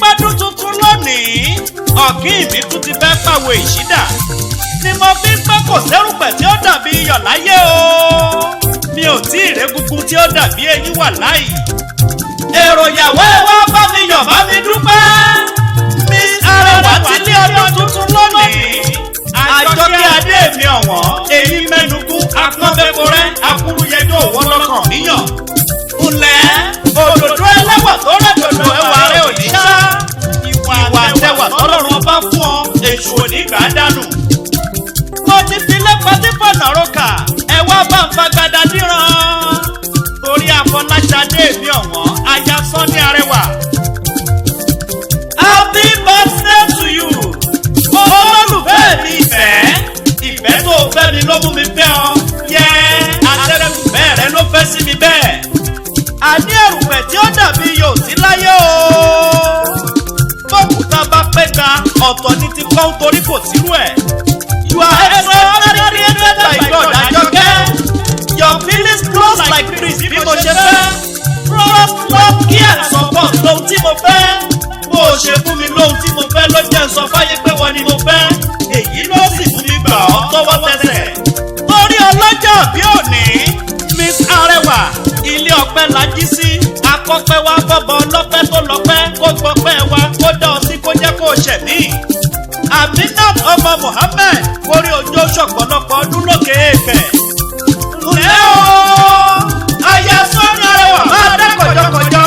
pọ́dún tuntun lónìí ọ̀gín mi tún ti fẹ́ pàwọ ìṣídà ni mo fi ń pẹ́ kò sẹ́rùpẹ̀ tí ó dàbí iyọ̀ láyé o mi ò tí ì régungun tí ó dàbí eyín wà láì. èrò ìyàwó ẹ wá bá mi yọ̀ bá mi dúpẹ́ Miss Arẹwà ti ní ọdún tuntun lónìí Àjọkẹ́ adé mi ọ̀wọ́n èyí mẹ́nugún akọ́bẹ́kọrẹ́ akúrúyẹjọ́ òwò lọ́kàn níyàn. ǹlẹ́ òdòdó ẹlẹ́wà tó rẹ̀ dòdò ẹwà rẹ̀ ò ní ṣá ìwà àtẹwà tọ́lọ́run ọba fún ọ èṣù ò ní gbà á dànù. mo ti fi lẹ́pọ̀ tí fọ̀nà roka ẹ wá bá ń fagbada díran torí Afọláṣadé mi ọ̀wọ́n aya Sunny Arẹwà. Happy birthday to you olólùfẹ́ mi ìfẹ́ tó fẹ́ mi ló mú mi fẹ́ ọ yẹ àtẹ̀rẹ̀fẹ́ rẹ ló fẹ́ sí mi bẹ́ẹ̀. àní ẹ̀rùpẹ̀ tí ó dàbí yóò sí láyé o bókúta bá pẹ́ ga ọ̀tọ̀ ní ti kọ́ torí kò sírú ẹ̀. You are extraordinary created by God Àjọkẹ́. Your feelings close like breeze bí mo ṣe fẹ́. Trust, love, care and support lóhun tí mo fẹ́. bó o ṣe fún mi lóhun tí mo fẹ́ ló jẹ́ sọ fáyé pé wọ́n ni mo fẹ́. èyí ló sì fún mi gbà ọ́ tọwọ́ tẹsẹ̀. orí ọlọ́jọ́ bí òní Miss Arẹwà ilé ọpẹ́ la jí sí. akọ́pẹ́ wa bọ́bọ̀ ọlọ́pẹ́ tó lọ́pẹ́ kó gbọ́pẹ́ wa kó dá ọ sí kó jẹ́ kó o ṣẹ̀mí. Aminat ọmọ Mohammed kórí ojú ṣọ̀pọ̀lọpọ̀ ọdún lókè èèfẹ̀. ǹlẹ́ o aya Sunny Arẹwà máa dá kọjọkọjọ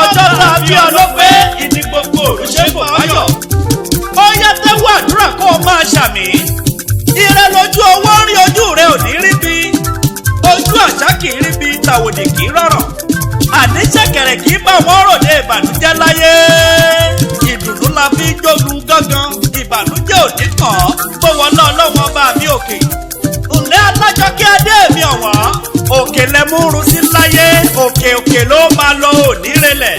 ọjọ́ tá a bí ọ ló pé ìdí gbogbo òrùṣẹ́ kò báyọ̀. ó yẹ tẹ́wọ́ àdúrà kó o máa ṣàmì. ire lójú owó rí ojú rẹ ò ní rí bí. ojú àṣà kì í rí bí tàwòdì kì í rọrọ̀. àníṣẹ́kẹ̀rẹ̀ kì í bá wọn ròde ìbànújẹ́ láyé. ìdùnnú la fi jólu gángan ìbànújẹ́ ò ní kàn án bó wọlé ọlọ́wọ́n bá mi òkè. ǹlẹ́ Alájọkẹ́ adé mi ọ̀wọ́n òkè lẹ́múrun sí láyé òkè òkè ló máa lọ òní relẹ̀.